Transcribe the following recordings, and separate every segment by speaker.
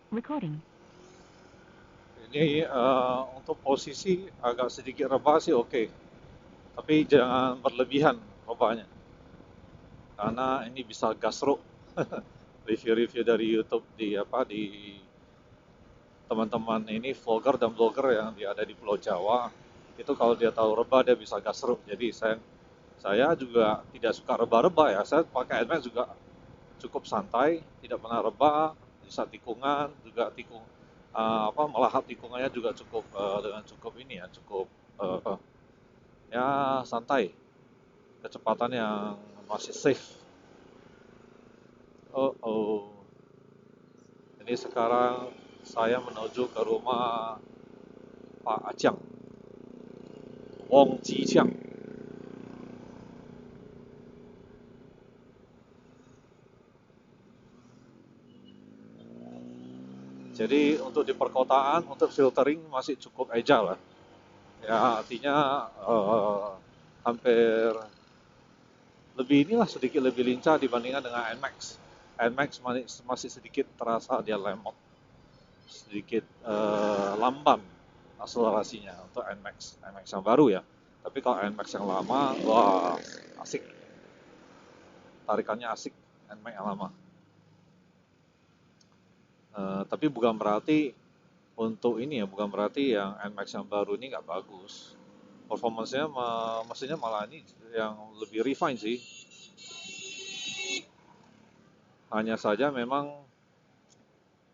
Speaker 1: Recording.
Speaker 2: Ini untuk posisi agak sedikit rebah sih oke, tapi jangan berlebihan rebahnya, karena ini bisa gasruk. Review-review dari YouTube di teman-teman ini vlogger dan blogger yang ada di Pulau Jawa itu kalau dia tahu rebah dia bisa gasruk. Jadi saya juga tidak suka rebah-rebah ya. Saya pakai Nmax juga cukup santai, tidak pernah rebah. Di saat tikungan juga melahap tikungannya juga cukup dengan cukup ini ya, cukup eh, ya santai, kecepatan yang masih safe. Oh, oh. Ini sekarang saya menuju ke rumah Pak Ajang, Wong Ji Chiang. Jadi untuk di perkotaan, untuk filtering masih cukup agile lah. Ya artinya hampir sedikit lebih lincah dibandingkan dengan Nmax. Nmax masih sedikit terasa dia lemot, sedikit lamban akselerasinya untuk Nmax yang baru ya. Tapi kalau Nmax yang lama, wah asik, tarikannya asik Nmax yang lama. Tapi bukan berarti untuk ini ya, bukan berarti yang Nmax yang baru ini nggak bagus. Performance-nya mesinnya malah ini yang lebih refine sih. Hanya saja memang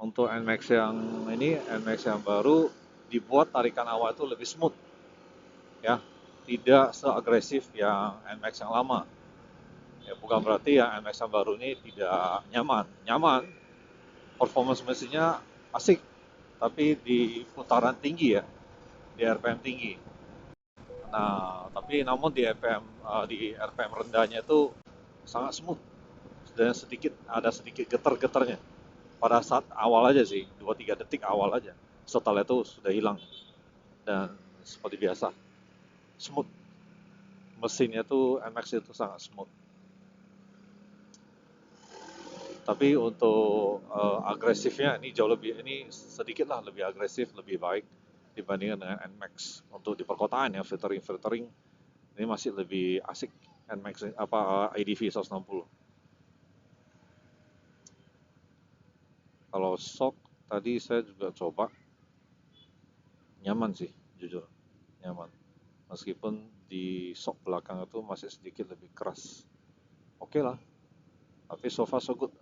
Speaker 2: untuk Nmax yang baru dibuat tarikan awal itu lebih smooth ya, tidak seagresif yang Nmax yang lama. Ya bukan berarti yang Nmax yang baru ini tidak nyaman. Nyaman, performance mesinnya asik, tapi di putaran tinggi ya, di RPM tinggi. Nah, tapi namun di RPM rendahnya itu sangat smooth dan ada sedikit getar-getarnya. Pada saat awal aja sih, 2-3 detik awal aja. Setelah itu sudah hilang dan seperti biasa, smooth. Mesinnya tuh MX itu sangat smooth. Tapi untuk agresifnya ini jauh lebih, ini sedikit lah lebih agresif, lebih baik dibandingkan dengan NMAX. Untuk di perkotaan ya, filtering ini masih lebih asik NMAX ADV 160. Kalau shock tadi saya juga coba, nyaman sih jujur, nyaman. Meskipun di shock belakang itu masih sedikit lebih keras. Oke lah, tapi so far so good.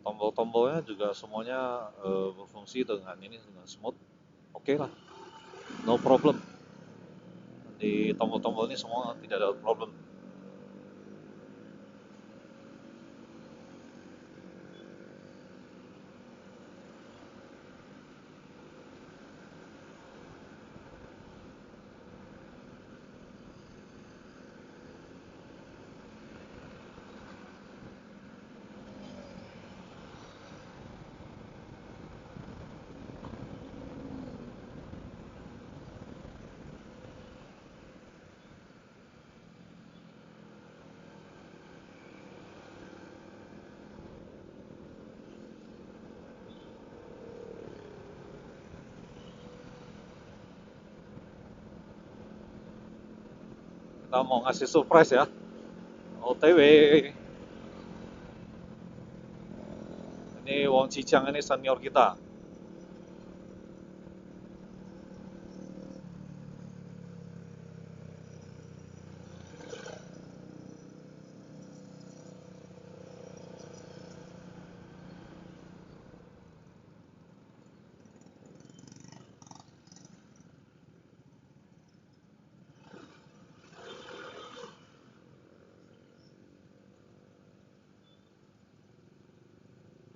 Speaker 2: Tombol-tombolnya juga semuanya berfungsi dengan smooth. Oke lah, no problem. Di tombol-tombol ini semua tidak ada problem. Kita mau ngasih surprise ya, OTW. Ini Wong Cicang ini senior kita.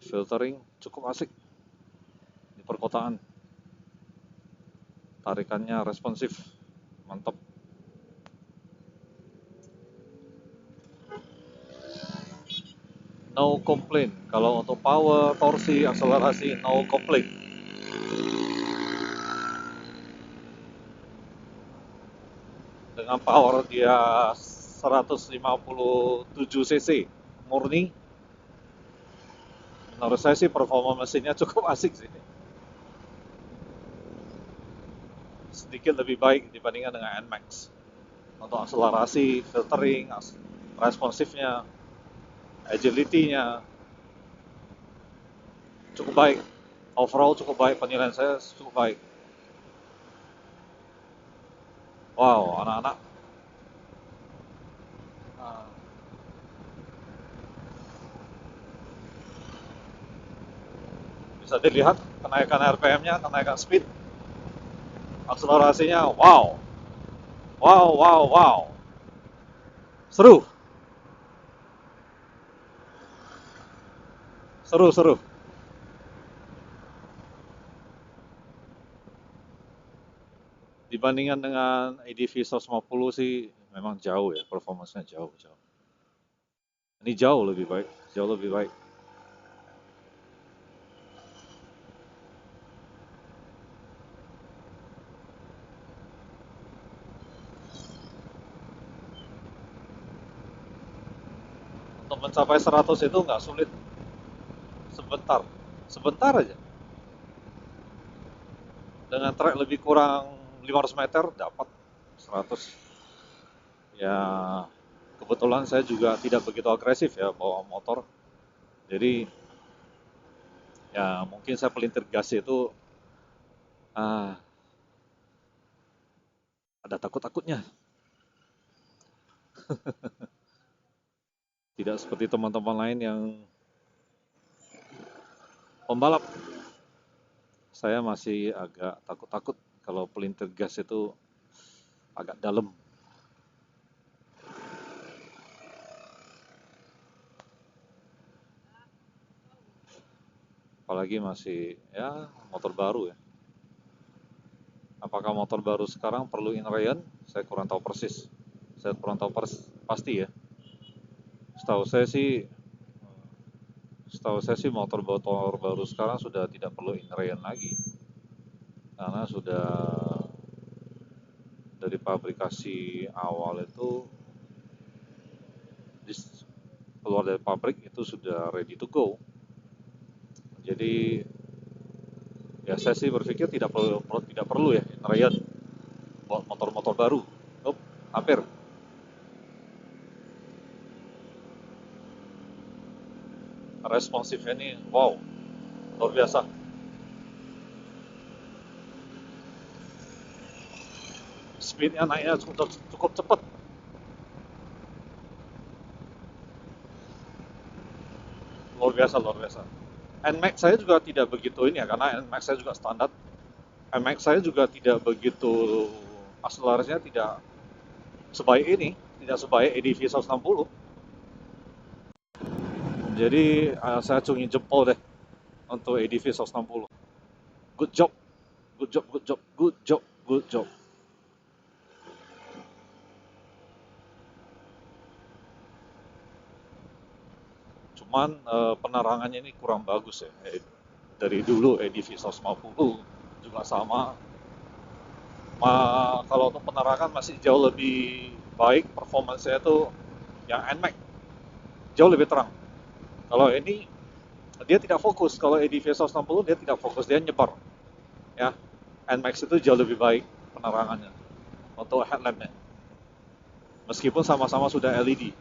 Speaker 2: Filtering cukup asik di perkotaan. Tarikannya responsif, mantap. No complaint. Kalau untuk power, torsi, akselerasi, no complaint. dengan power dia 157 cc murni. Menurut saya sih performa mesinnya cukup asik sih, sedikit lebih baik dibandingkan dengan NMAX untuk akselerasi, filtering, responsifnya, agility-nya cukup baik. Overall cukup baik, penilaian saya cukup baik. Wow, anak-anak uh, bisa dilihat kenaikan RPM-nya, kenaikan speed, akselerasinya, wow, wow, wow, wow, seru, seru, seru. Dibandingkan dengan ADV 150 sih memang jauh ya, performanya jauh, jauh. Ini jauh lebih baik, jauh lebih baik. Untuk mencapai 100 itu nggak sulit, sebentar, sebentar aja. Dengan trek lebih kurang 500 meter dapat 100. Ya kebetulan saya juga tidak begitu agresif ya bawa motor. Jadi ya mungkin saya pelintir gas itu ah, ada takut-takutnya. Tidak seperti teman-teman lain yang pembalap. Saya masih agak takut-takut kalau pelintir gas itu agak dalam. Apalagi masih ya motor baru ya. Apakah motor baru sekarang perlu inrayan? Saya kurang tahu persis. Saya kurang tahu pasti ya. Setahu saya sih, motor baru sekarang sudah tidak perlu inrayan lagi, karena sudah dari pabrikasi awal itu keluar dari pabrik itu sudah ready to go. Jadi ya saya sih berpikir tidak perlu ya inrayan buat motor-motor baru. Hampir. Responsifnya ini wow, luar biasa. Speednya naiknya cukup cepat, luar biasa, luar biasa. NMAX saya juga tidak begitu ini ya, karena NMAX saya juga standar. NMAX saya juga tidak begitu, akselerasinya tidak sebaik ini, tidak sebaik ADV 160. Jadi saya acungin jempol deh untuk ADV 160. Good job, good job, good job, good job, good job. Cuman penerangannya ini kurang bagus ya. Dari dulu ADV 150 juga sama. Kalau untuk penerangan masih jauh lebih baik, performanya itu yang NMAX jauh lebih terang. Kalau ini dia tidak fokus, kalau ADV 160 dia tidak fokus, dia nyebar. Ya, NMAX itu jauh lebih baik penerangannya untuk headlampnya. Meskipun sama-sama sudah LED.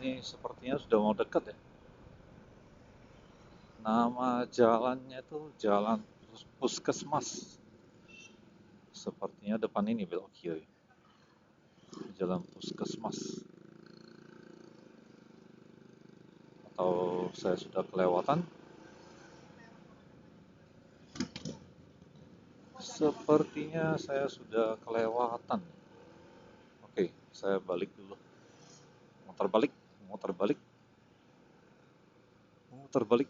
Speaker 2: Ini sepertinya sudah mau dekat ya. Nama jalannya tuh Jalan Puskesmas. Sepertinya depan ini belok kiri. Jalan Puskesmas. Atau saya sudah kelewatan? Sepertinya saya sudah kelewatan. Oke, saya balik dulu. Muter balik, muter balik, muter balik,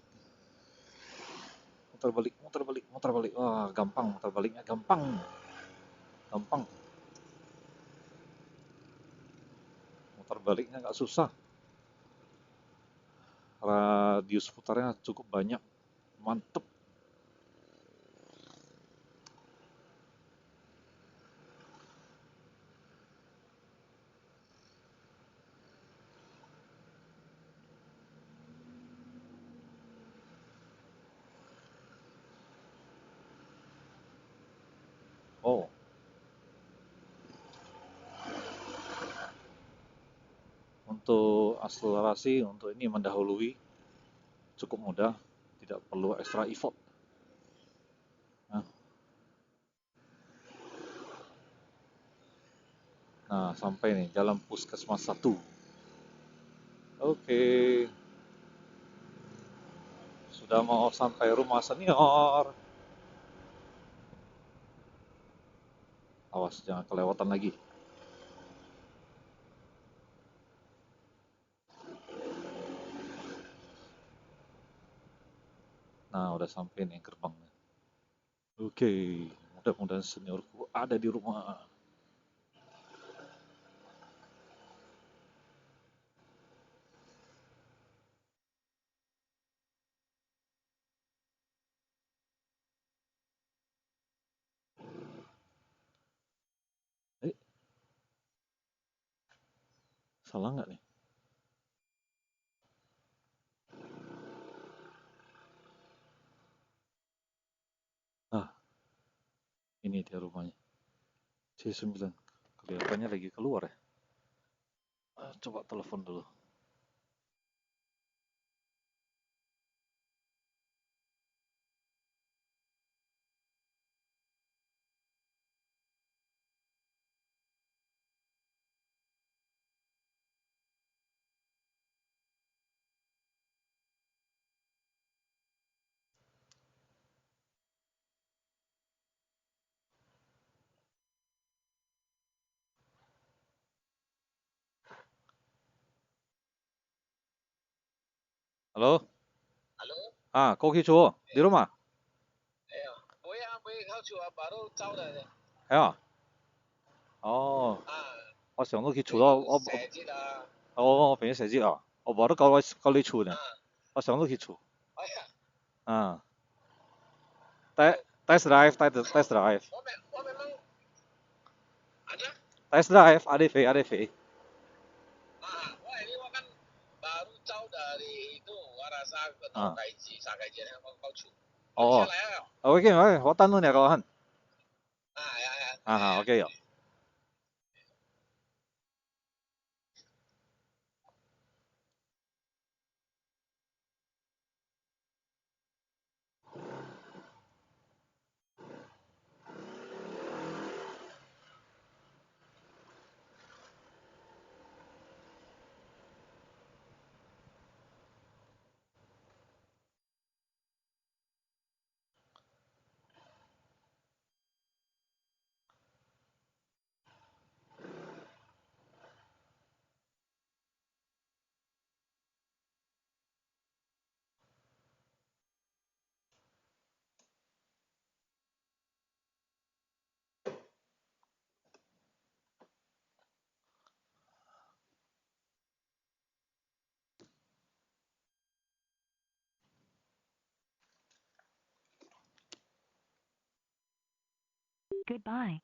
Speaker 2: muter balik, muter balik, muter balik. Wah, gampang muter baliknya, gampang. Gampang. Muter baliknya nggak susah. Radius putarnya cukup banyak. Mantep. Oh, untuk akselerasi, untuk ini mendahului cukup mudah, tidak perlu extra effort. Nah, nah, sampai nih, Jalan Puskesmas 1. Oke, sudah mau sampai rumah senior. Awas, jangan kelewatan lagi. Nah, udah sampai nih gerbangnya. Oke, mudah-mudahan seniorku ada di rumah. Eh, salah nggak nih? Ah, ini dia rumahnya. C9. Kelihatannya lagi keluar ya. Coba telepon dulu. Halo?
Speaker 1: Halo,
Speaker 2: Koki Chuo, di
Speaker 1: eh,
Speaker 2: rumah?
Speaker 1: mới khao chùa baru trao đời này.
Speaker 2: Ya. Oh,
Speaker 1: 啊，
Speaker 2: 我上到去厝咯，
Speaker 1: 俾要射節啊，
Speaker 2: 我俾你寫字啊，我冇得教你厝呢，
Speaker 1: 啊，
Speaker 2: 我上到去厝。
Speaker 1: 哎呀，
Speaker 2: 啊
Speaker 1: 我
Speaker 2: ，test drive，test drive，test
Speaker 1: 我memang ada,
Speaker 2: drive，ada V，wah
Speaker 1: ini gua kan baru tahu dari itu, gua rasa kenal
Speaker 2: 啊，gaji,
Speaker 1: sa gaji yang kau cu. Boleh saya
Speaker 2: oh,
Speaker 1: layan nggak?
Speaker 2: OK，我等到你個ਹਨ，Ya,
Speaker 1: ya,
Speaker 2: OK よ。
Speaker 3: Goodbye.